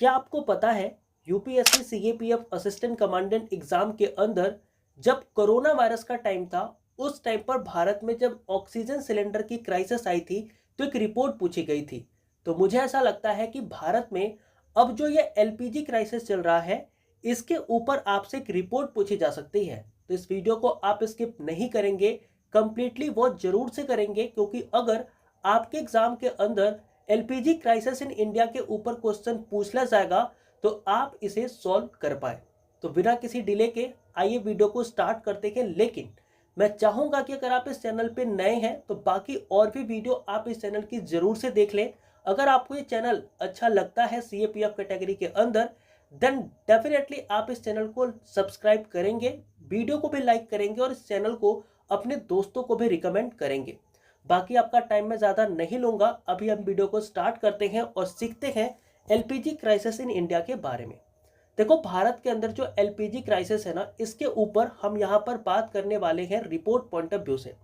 क्या आपको पता है UPSC CAPF assistant commandant exam के अंदर जब कोरोना वायरस का टाइम था, उस टाइम पर भारत में जब ऑक्सीजन सिलेंडर की क्राइसिस आई थी तो एक रिपोर्ट पूछी गई थी। तो मुझे ऐसा लगता है कि भारत में अब जो ये एलपीजी क्राइसिस चल रहा है, इसके ऊपर आपसे एक रिपोर्ट पूछी जा सकती है। तो इस वीडियो को आप स्किप नहीं करेंगे, कंप्लीटली वो जरूर से करेंगे, क्योंकि अगर आपके एग्जाम के अंदर एलपीजी क्राइसिस इन इंडिया के ऊपर क्वेश्चन पूछना जाएगा तो आप इसे सॉल्व कर पाए। तो बिना किसी डिले के आइए वीडियो को स्टार्ट करते हैं। लेकिन मैं चाहूंगा कि अगर आप इस चैनल पे नए हैं तो बाकी और भी वीडियो आप इस चैनल की जरूर से देख लें। अगर आपको ये चैनल अच्छा लगता है सीएपीएफ कैटेगरी के अंदर, देन डेफिनेटली आप इस चैनल को सब्सक्राइब करेंगे, वीडियो को भी लाइक करेंगे और इस चैनल को अपने दोस्तों को भी रिकमेंड करेंगे। बाकी आपका टाइम मैं ज़्यादा नहीं लूंगा, अभी हम वीडियो को स्टार्ट करते हैं और सीखते हैं एलपीजी क्राइसिस इन इंडिया के बारे में। देखो, भारत के अंदर जो एलपीजी क्राइसिस है ना, इसके ऊपर हम यहाँ पर बात करने वाले हैं रिपोर्ट पॉइंट ऑफ व्यू से।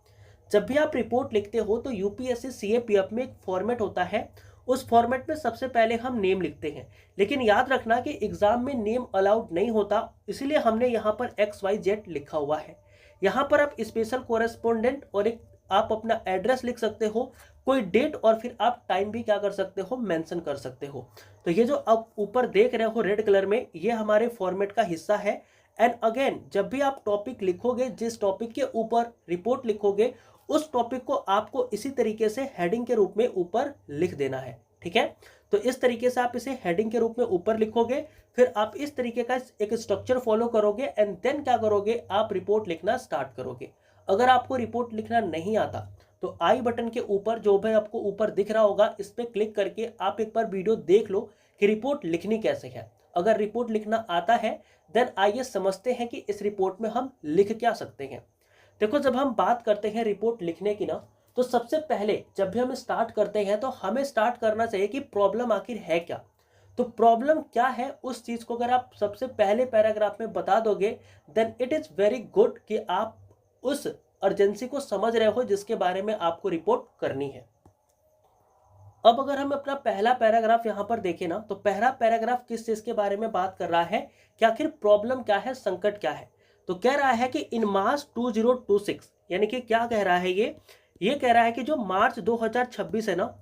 जब भी आप रिपोर्ट लिखते हो तो यूपीएससी सीएपीएफ में एक फॉर्मेट होता है, उस फॉर्मेट में सबसे पहले हम नेम लिखते हैं। लेकिन याद रखना कि एग्जाम में नेम अलाउड नहीं होता, इसलिए हमने यहाँ पर XYZ लिखा हुआ है। यहाँ पर आप स्पेशल कोरेस्पोंडेंट और एक आप अपना एड्रेस लिख सकते हो, कोई डेट, और फिर आप टाइम भी क्या कर सकते हो, मेंशन कर सकते हो। तो ये जो आप ऊपर देख रहे हो रेड कलर में, ये हमारे फॉर्मेट का हिस्सा है। एंड अगेन, जब भी आप टॉपिक लिखोगे, जिस टॉपिक के ऊपर रिपोर्ट लिखोगे, उस टॉपिक को आपको इसी तरीके से हेडिंग के रूप में ऊपर लिख देना है। ठीक है, तो इस तरीके से आप इसे हेडिंग के रूप में ऊपर लिखोगे, फिर आप इस तरीके का एक स्ट्रक्चर फॉलो करोगे एंड देन क्या करोगे, आप रिपोर्ट लिखना स्टार्ट करोगे। अगर आपको रिपोर्ट लिखना नहीं आता तो आई बटन के ऊपर जो भी आपको ऊपर दिख रहा होगा, इस पर क्लिक करके आप एक बार वीडियो देख लो कि रिपोर्ट लिखनी कैसे है। अगर रिपोर्ट लिखना आता है देन आइए समझते हैं कि इस रिपोर्ट में हम लिख क्या सकते हैं। देखो, जब हम बात करते हैं रिपोर्ट लिखने की ना, तो सबसे पहले जब भी हम स्टार्ट करते हैं तो हमें स्टार्ट करना चाहिए कि प्रॉब्लम आखिर है क्या। तो प्रॉब्लम क्या है, उस चीज को अगर आप सबसे पहले पैराग्राफ में बता दोगे then it is very good कि आप उस अर्जेंसी को समझ रहे हो जिसके बारे में आपको रिपोर्ट करनी है। अब अगर हम अपना पहला पैराग्राफ यहां पर देखें ना, तो पहला पैराग्राफ किस चीज के बारे में बात कर रहा है कि आखिर प्रॉब्लम क्या है, संकट क्या है। तो कह रहा है कि इन मार्च 2026, यानी कि क्या कह रहा है, ये कह रहा है कि जो मार्च 2026 है ना,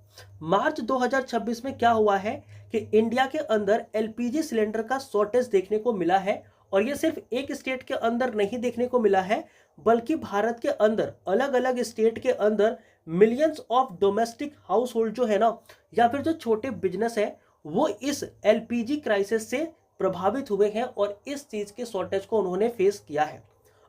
मार्च 2026 में क्या हुआ है कि इंडिया के अंदर एलपीजी सिलेंडर का शॉर्टेज देखने को मिला है। और ये सिर्फ एक स्टेट के अंदर नहीं देखने को मिला है, बल्कि भारत के अंदर अलग अलग स्टेट के अंदर millions of domestic house hold जो है ना, या फिर जो छोटे बिजनेस है, वो इस एलपीजी क्राइसिस से प्रभावित हुए हैं और इस चीज के शॉर्टेज को उन्होंने फेस किया है।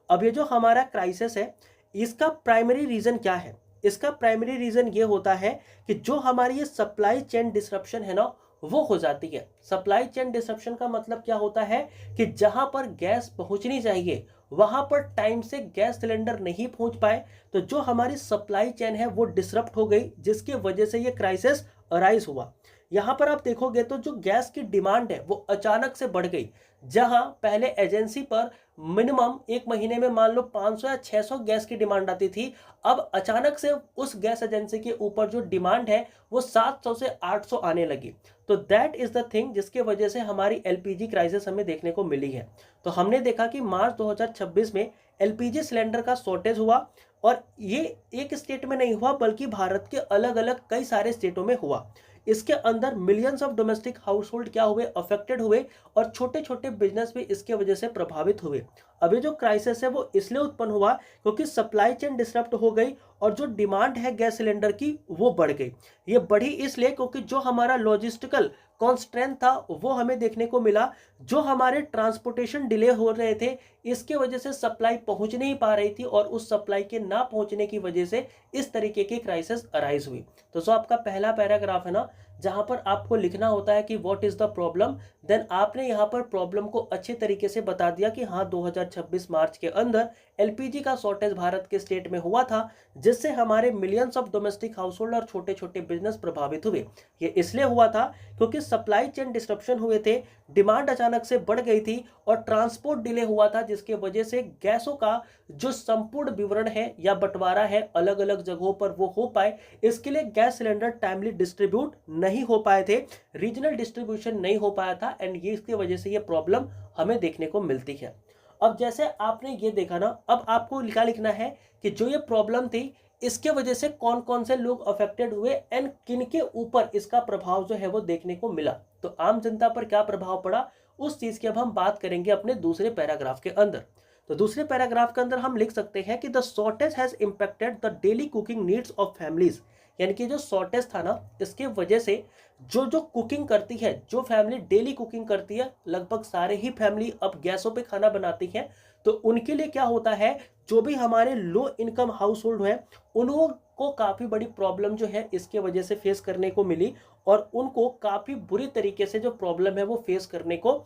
अब ये जो हमारा क्राइसिस है, इसका प्राइमरी रीजन क्या है? इसका प्राइमरी रीजन ये होता है कि जो हमारी ये सप्लाई चेन डिसरप्शन है ना, वो हो जाती है। सप्लाई चेन डिसरप्शन का मतलब क्या होता है कि जहां पर गैस पहुंचनी चाहिए वहां पर टाइम से गैस सिलेंडर नहीं पहुंच पाए, तो जो हमारी सप्लाई चेन है वो डिसरप्ट हो गई, जिसकी वजह से ये क्राइसिस अराइज हुआ। यहां पर आप देखोगे तो जो गैस की डिमांड है वो अचानक से बढ़ गई। जहां पहले एजेंसी पर मिनिमम एक महीने में मान लो 500 या 600 गैस की डिमांड आती थी, अब अचानक से उस गैस एजेंसी के ऊपर जो डिमांड है वो 700 से 800 आने लगी। तो दैट इज द थिंग जिसके वजह से हमारी एलपीजी क्राइसिस हमें देखने को मिली है। तो हमने देखा कि मार्च 2026 में एलपीजी सिलेंडर का शॉर्टेज हुआ, और ये एक स्टेट में नहीं हुआ बल्कि भारत के अलग अलग कई सारे स्टेटों में हुआ। इसके अंदर millions of domestic house hold क्या हुए, अफेक्टेड हुए, और छोटे छोटे बिजनेस भी इसके वजह से प्रभावित हुए। अभी जो क्राइसिस है वो इसलिए उत्पन्न हुआ क्योंकि सप्लाई चेन डिसरप्ट हो गई और जो डिमांड है गैस सिलेंडर की वो बढ़ गई। ये बढ़ी इसलिए क्योंकि जो हमारा लॉजिस्टिकल कॉन्स्ट्रेंट था वो हमें देखने को मिला, जो हमारे ट्रांसपोर्टेशन डिले हो रहे थे, इसके वजह से सप्लाई पहुंच नहीं पा रही थी, और उस सप्लाई के ना पहुंचने की वजह से इस तरीके की क्राइसिस अराइज हुई। तो जो आपका पहला पैराग्राफ है ना, जहां पर आपको लिखना होता है कि what is the problem, then आपने यहाँ पर प्रॉब्लम को अच्छे तरीके से बता दिया कि हाँ 2026 मार्च के अंदर एलपीजी का शॉर्टेज भारत के स्टेट में हुआ था, जिससे हमारे मिलियंस ऑफ डोमेस्टिक हाउसहोल्ड और छोटे छोटे बिजनेस प्रभावित हुए। ये इसलिए हुआ था क्योंकि सप्लाई चेन डिस्ट्रप्शन हुए थे, डिमांड अचानक से बढ़ गई थी और ट्रांसपोर्ट डिले हुआ था, जिसके वजह से गैसों का जो संपूर्ण विवरण है या बंटवारा है अलग अलग जगहों पर वो हो पाए, इसके लिए गैस सिलेंडर टाइमली डिस्ट्रीब्यूट नहीं हो पाए थे, रीजनल डिस्ट्रीब्यूशन नहीं हो पाया था, एंड ये इसकी वजह से ये प्रॉब्लम हमें देखने को मिलती है। अब जैसे आपने ये देखा ना, अब आपको क्या लिखना है कि जो ये प्रॉब्लम थी इसके वजह से कौन कौन से लोग अफेक्टेड हुए एंड किन के ऊपर इसका प्रभाव जो है वो देखने को मिला। तो आम जनता पर क्या प्रभाव पड़ा उस चीज की अब हम बात करेंगे अपने दूसरे पैराग्राफ के अंदर। तो दूसरे पैराग्राफ के अंदर हम लिख सकते हैं कि the shortage has impacted the daily cooking needs of families, यानी कि जो शॉर्टेज था ना इसके वजह से जो जो कुकिंग करती है, जो फैमिली डेली कुकिंग करती है, लगभग सारे ही फैमिली अब गैसों पे खाना बनाती है, तो उनके लिए क्या होता है, जो भी हमारे लो इनकम हाउस होल्ड है उनको काफ़ी बड़ी प्रॉब्लम जो है इसके वजह से फेस करने को मिली और उनको काफ़ी बुरी तरीके से जो प्रॉब्लम है वो फेस करने को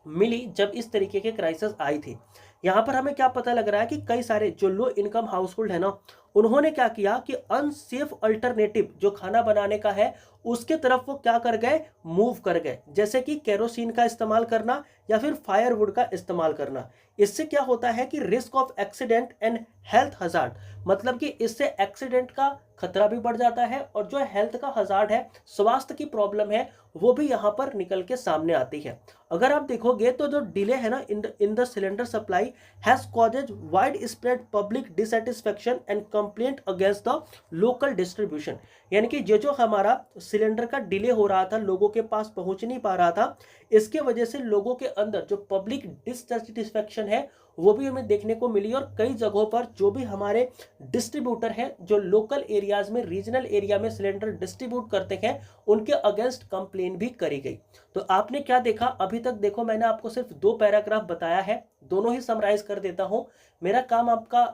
मिली जब इस तरीके के क्राइसिस आई थी। यहाँ पर हमें क्या पता लग रहा है कि कई सारे जो लो इनकम हाउस होल्ड है ना, उन्होंने क्या किया कि अनसेफ अल्टरनेटिव जो खाना बनाने का है उसके तरफ वो क्या कर गए, मूव कर गए, जैसे कि केरोसिन का इस्तेमाल करना या फिर फायरवुड का इस्तेमाल करना। इससे क्या होता है कि risk of accident and health hazard, मतलब कि इससे एक्सीडेंट का खतरा भी बढ़ जाता है और जो हेल्थ का हजार्ड है, स्वास्थ्य की प्रॉब्लम है, वो भी यहाँ पर निकल के सामने आती है। अगर आप देखोगे तो जो डिले है ना in the cylinder supply has causes widespread public dissatisfaction and complaint against the local distribution, यानी कि जो हमारा सिलेंडर का डिले हो रहा था, लोगों के पास पहुंच नहीं पा रहा था, इसके वजह से लोगों के अंदर जो पब्लिक डिससैटिस्फैक्शन है वो भी हमें देखने को मिली और कई जगहों पर जो भी हमारे डिस्ट्रीब्यूटर हैं जो लोकल एरियाज में, रीजनल एरिया में सिलेंडर डिस्ट्रीब्यूट करते हैं, उनके अगेंस्ट कंप्लेन भी करी गई। तो आपने क्या देखा, अभी तक देखो मैंने आपको सिर्फ 2 पैराग्राफ बताया है, दोनों ही समराइज कर देता हूं। मेरा काम आपका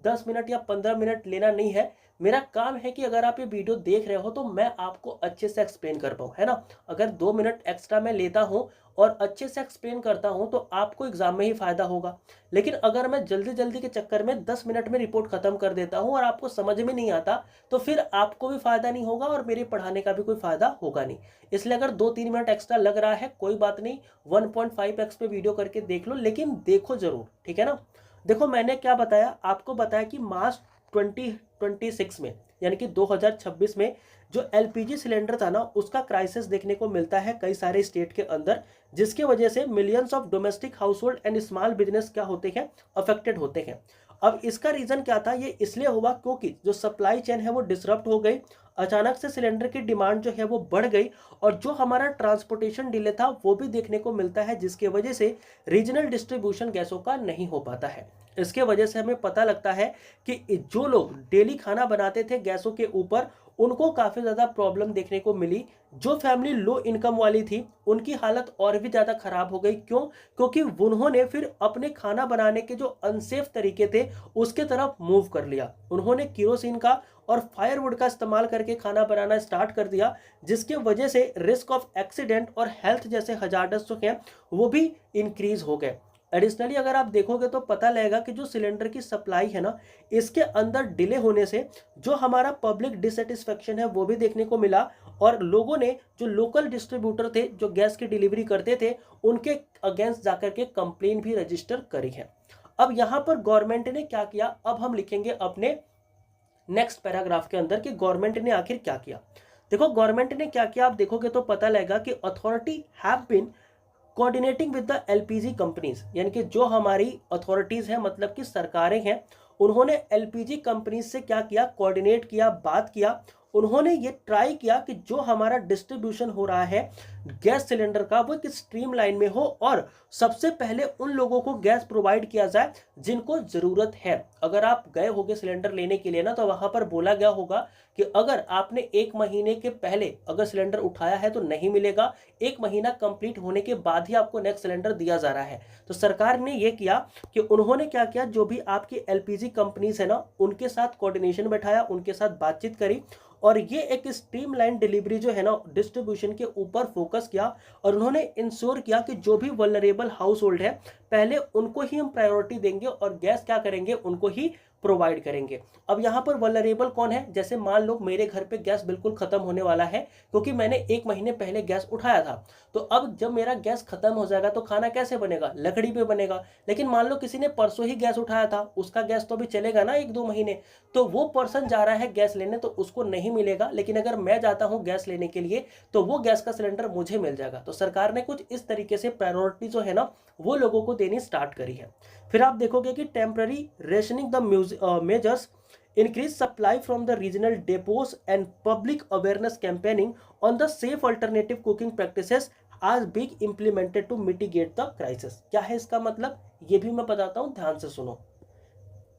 10 मिनट या 15 मिनट लेना नहीं है, मेरा काम है कि अगर आप ये वीडियो देख रहे हो तो मैं आपको अच्छे से एक्सप्लेन कर पाऊँ, है ना। अगर 2 मिनट एक्स्ट्रा मैं लेता हूँ और अच्छे से एक्सप्लेन करता हूँ तो आपको एग्जाम में ही फायदा होगा। लेकिन अगर मैं जल्दी जल्दी के चक्कर में 10 मिनट में रिपोर्ट खत्म कर देता हूँ और आपको समझ में नहीं आता तो फिर आपको भी फायदा नहीं होगा और मेरे पढ़ाने का भी कोई फायदा होगा नहीं। इसलिए अगर 2-3 मिनट एक्स्ट्रा लग रहा है कोई बात नहीं, 1.5x पे वीडियो करके देख लो, लेकिन देखो जरूर, ठीक है ना। देखो मैंने क्या बताया, आपको बताया कि मार्च 2026 में यानी कि 2026 में जो एलपीजी सिलेंडर था ना उसका क्राइसिस देखने को मिलता है कई सारे स्टेट के अंदर, जिसके वजह से millions of domestic household and small business क्या होते हैं, अफेक्टेड होते हैं। अब इसका रीजन क्या था, ये इसलिए हुआ क्योंकि जो सप्लाई चेन है वो डिसरप्ट हो गई, अचानक से सिलेंडर की डिमांड जो है वो बढ़ गई और जो हमारा ट्रांसपोर्टेशन डिले था वो भी देखने को मिलता है, जिसके वजह से रीजनल डिस्ट्रीब्यूशन गैसों का नहीं हो पाता है। इसके वजह से हमें पता लगता है कि जो लोग डेली खाना बनाते थे गैसों के ऊपर उनको काफ़ी ज़्यादा प्रॉब्लम देखने को मिली। जो फैमिली लो इनकम वाली थी उनकी हालत और भी ज़्यादा ख़राब हो गई। क्यों? क्योंकि उन्होंने फिर अपने खाना बनाने के जो अनसेफ तरीके थे उसके तरफ मूव कर लिया। उन्होंने केरोसिन का और फायरवुड का इस्तेमाल करके खाना बनाना स्टार्ट कर दिया, जिसके वजह से रिस्क ऑफ एक्सीडेंट और हेल्थ जैसे हजार्डस जो हैं वो भी इंक्रीज हो गए। एडिशनली अगर आप देखोगे तो पता लगेगा कि जो सिलेंडर की सप्लाई है ना इसके अंदर डिले होने से जो हमारा पब्लिक डिससेटिस्फेक्शन है वो भी देखने को मिला और लोगों ने जो लोकल डिस्ट्रीब्यूटर थे जो गैस की डिलीवरी करते थे उनके अगेंस्ट जाकर के कंप्लेन भी रजिस्टर करी है। अब यहाँ पर गवर्नमेंट ने क्या किया, अब हम लिखेंगे अपने नेक्स्ट पैराग्राफ के अंदर कि गवर्नमेंट ने आखिर क्या किया। देखो गवर्नमेंट ने क्या किया, आप देखोगे तो पता लगेगा कि authority have been coordinating with the LPG companies, यानी कि जो हमारी अथॉरिटीज हैं मतलब कि सरकारें हैं, उन्होंने एलपीजी कंपनीज से क्या किया, कोऑर्डिनेट किया, बात किया। उन्होंने ये ट्राई किया कि जो हमारा डिस्ट्रीब्यूशन हो रहा है गैस सिलेंडर का वो एक स्ट्रीम लाइन में हो और सबसे पहले उन लोगों को गैस प्रोवाइड किया जाए जिनको ज़रूरत है। अगर आप गए होगे सिलेंडर लेने के लिए ना तो वहाँ पर बोला गया होगा कि अगर आपने 1 महीने के पहले अगर सिलेंडर उठाया है तो नहीं मिलेगा, 1 महीना कंप्लीट होने के बाद ही आपको नेक्स्ट सिलेंडर दिया जा रहा है। तो सरकार ने ये किया कि उन्होंने क्या किया, जो भी आपकी एलपीजी कंपनीज है ना उनके साथ कोऑर्डिनेशन बैठाया, उनके साथ बातचीत करी और ये एक स्ट्रीमलाइन डिलीवरी जो है ना डिस्ट्रीब्यूशन के ऊपर फोकस फोकस किया और उन्होंने इंश्योर किया कि जो भी वल्नरेबल हाउस होल्ड है पहले उनको ही हम प्रायोरिटी देंगे और गैस क्या करेंगे, उनको ही प्रोवाइड करेंगे। अब यहाँ पर वल्नरेबल कौन है, जैसे मान लो मेरे घर पे गैस बिल्कुल खत्म होने वाला है क्योंकि मैंने 1 महीने पहले गैस उठाया था, तो अब जब मेरा गैस खत्म हो जाएगा तो खाना कैसे बनेगा, लकड़ी पे बनेगा। लेकिन मान लो किसी ने परसों ही गैस उठाया था, उसका गैस तो अभी चलेगा ना 1-2 महीने, तो वो पर्सन जा रहा है गैस लेने तो उसको नहीं मिलेगा। लेकिन अगर मैं जाता हूँ गैस लेने के लिए तो वो गैस का सिलेंडर मुझे मिल जाएगा। तो सरकार ने कुछ इस तरीके से प्रायोरिटी जो है ना वो लोगों को देनी स्टार्ट करी है। फिर आप देखोगे कि temporary rationing the measures increase supply from the regional depots and public awareness campaigning on the safe alternative cooking practices are being implemented to mitigate the crisis। क्या है इसका मतलब, ये भी मैं बताता हूं, ध्यान से सुनो।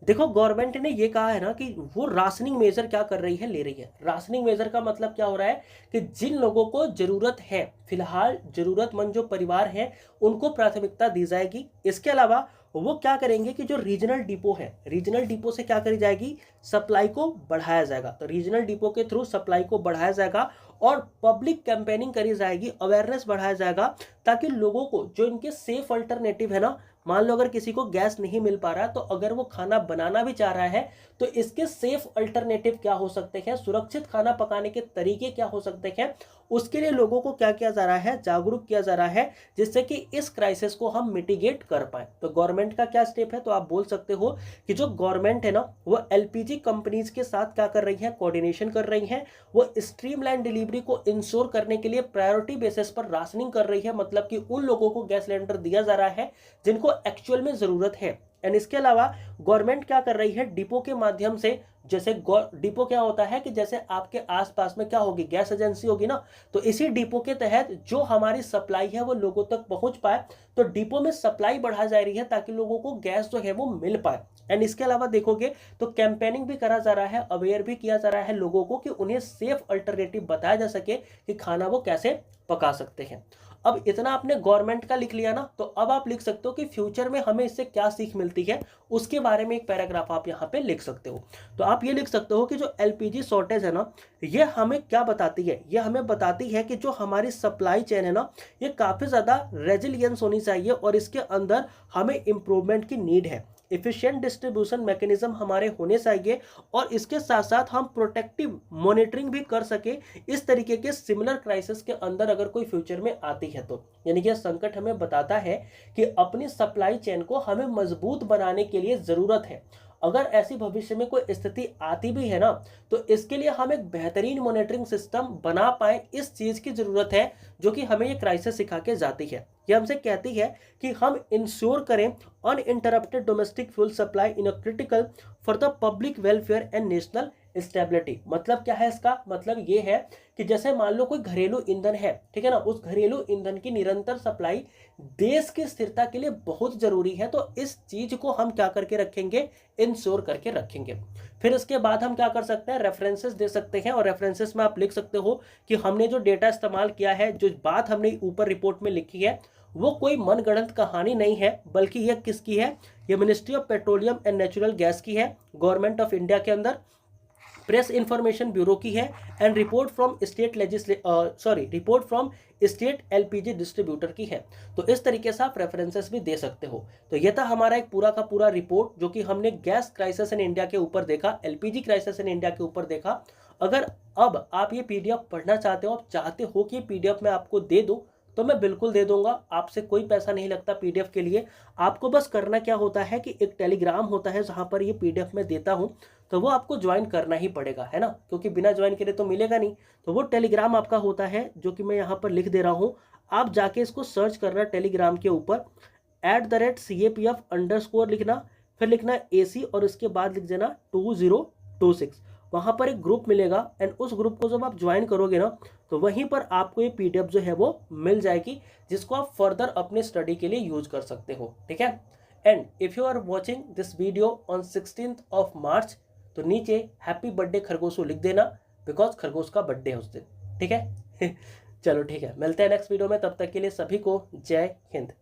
देखो गवर्नमेंट ने ये कहा है ना कि वो राशनिंग मेजर क्या कर रही है, ले रही है। राशनिंग मेजर का मतलब क्या हो रहा है कि जिन लोगों को जरूरत है, फिलहाल जरूरतमंद जो परिवार हैं उनको प्राथमिकता दी जाएगी। इसके अलावा वो क्या करेंगे कि जो रीजनल डिपो है, रीजनल डिपो से क्या करी जाएगी, सप्लाई को बढ़ाया जाएगा। तो रीजनल डिपो के थ्रू सप्लाई को बढ़ाया जाएगा और पब्लिक कैंपेनिंग करी जाएगी, अवेयरनेस बढ़ाया जाएगा, ताकि लोगों को जो इनके सेफ अल्टरनेटिव है ना, मान लो अगर किसी को गैस नहीं मिल पा रहा है तो अगर वो खाना बनाना भी चाह रहा है तो इसके सेफ अल्टरनेटिव क्या हो सकते हैं, सुरक्षित खाना पकाने के तरीके क्या हो सकते हैं, उसके लिए लोगों को क्या किया जा रहा है, जागरूक किया जा रहा है, जिससे कि इस क्राइसिस को हम मिटिगेट कर पाए। तो गवर्नमेंट का क्या स्टेप है, तो आप बोल सकते हो कि जो गवर्नमेंट है ना वो एलपीजी कंपनीज के साथ क्या कर रही है, कोऑर्डिनेशन कर रही है। वो स्ट्रीमलाइन डिलीवरी को इंश्योर करने के लिए प्रायोरिटी बेसिस पर राशनिंग कर रही है, मतलब कि उन लोगों को गैस सिलेंडर दिया जा रहा है जिनको एक्चुअल में जरूरत है। एंड इसके अलावा गवर्नमेंट क्या कर रही है, डिपो के माध्यम से, जैसे डिपो क्या होता है कि जैसे आपके आसपास में क्या होगी, गैस एजेंसी होगी ना, तो इसी डिपो के तहत जो हमारी सप्लाई है वो लोगों तक पहुंच पाए। तो डिपो में सप्लाई बढ़ा जा रही है ताकि लोगों को गैस जो है वो मिल पाए। एंड इसके अलावा देखोगे तो कैंपेनिंग भी करा जा रहा है, अवेयर भी किया जा रहा है लोगों को कि उन्हें सेफ अल्टरनेटिव बताया जा सके कि खाना वो कैसे पका सकते हैं। अब इतना आपने गवर्नमेंट का लिख लिया ना, तो अब आप लिख सकते हो कि फ्यूचर में हमें इससे क्या सीख मिलती है, उसके बारे में एक पैराग्राफ आप यहाँ पे लिख सकते हो। तो आप ये लिख सकते हो कि जो एलपीजी शॉर्टेज है ना, ये हमें क्या बताती है, ये हमें बताती है कि जो हमारी सप्लाई चेन है ना, ये काफ़ी ज़्यादा रेजिलियंस होनी चाहिए और इसके अंदर हमें इम्प्रूवमेंट की नीड है। एफिशिएंट डिस्ट्रीब्यूशन मैकेनिज्म हमारे होने चाहिए और इसके साथ साथ हम प्रोटेक्टिव मॉनिटरिंग भी कर सके इस तरीके के सिमिलर क्राइसिस के अंदर अगर कोई फ्यूचर में आती है तो। यानी कि संकट हमें बताता है कि अपनी सप्लाई चेन को हमें मजबूत बनाने के लिए जरूरत है। अगर ऐसी भविष्य में कोई स्थिति आती भी है ना, तो इसके लिए हम एक बेहतरीन मॉनिटरिंग सिस्टम बना पाए, इस चीज की जरूरत है जो कि हमें ये क्राइसिस सिखा के जाती है। ये हमसे कहती है कि हम इंश्योर करें uninterrupted domestic fuel supply in a critical for the public welfare and national stability. मतलब क्या है इसका मतलब, ये है कि जैसे मान लो कोई घरेलू ईंधन है, ठीक है ना, उस घरेलू ईंधन की निरंतर सप्लाई देश की स्थिरता के लिए बहुत जरूरी है। तो इस चीज को हम क्या करके रखेंगे, इंश्योर करके रखेंगे। फिर इसके बाद हम क्या कर सकते हैं, रेफरेंसेस दे सकते हैं और रेफरेंसेस में आप लिख सकते हो कि हमने जो डेटा इस्तेमाल किया है, जो बात हमने ऊपर रिपोर्ट में लिखी है, वो कोई मनगढ़ंत कहानी नहीं है, बल्कि यह किसकी है, ये ministry of petroleum and natural gas की है, गवर्नमेंट ऑफ इंडिया के अंदर, प्रेस इंफॉर्मेशन ब्यूरो की है, and report from state LPG distributor की है। तो इस तरीके से आप रेफरेंसेस भी दे सकते हो। तो यह था हमारा एक पूरा का पूरा रिपोर्ट जो कि हमने गैस क्राइसिस इन इंडिया के ऊपर देखा, एलपीजी क्राइसिस इन इंडिया के ऊपर देखा। अगर अब आप ये पीडीएफ पढ़ना चाहते हो, आप चाहते हो कि पीडीएफ मैं आपको दे दूं, तो मैं बिल्कुल दे दूंगा, आपसे कोई पैसा नहीं लगता पीडीएफ के लिए। आपको बस करना क्या होता है कि एक टेलीग्राम होता है जहां पर ये पीडीएफ मैं देता हूं, तो वो आपको ज्वाइन करना ही पड़ेगा, है ना, क्योंकि बिना ज्वाइन करे तो मिलेगा नहीं। तो वो टेलीग्राम आपका होता है जो कि मैं यहाँ पर लिख दे रहा हूँ, आप जाके इसको सर्च करना टेलीग्राम के ऊपर, @CAPF_ लिखना, फिर लिखना AC और उसके बाद लिख देना 2026। वहाँ पर एक ग्रुप मिलेगा एंड उस ग्रुप को जब आप ज्वाइन करोगे ना, तो वहीं पर आपको ये पीडीएफ जो है वो मिल जाएगी, जिसको आप फर्दर अपने स्टडी के लिए यूज कर सकते हो, ठीक है। And if you are watching this video on 16th of March, तो नीचे हैप्पी बर्थडे खरगोश लिख देना, बिकॉज खरगोश का बर्थडे है उस दिन, ठीक है। चलो ठीक है, मिलते हैं नेक्स्ट वीडियो में, तब तक के लिए सभी को जय हिंद।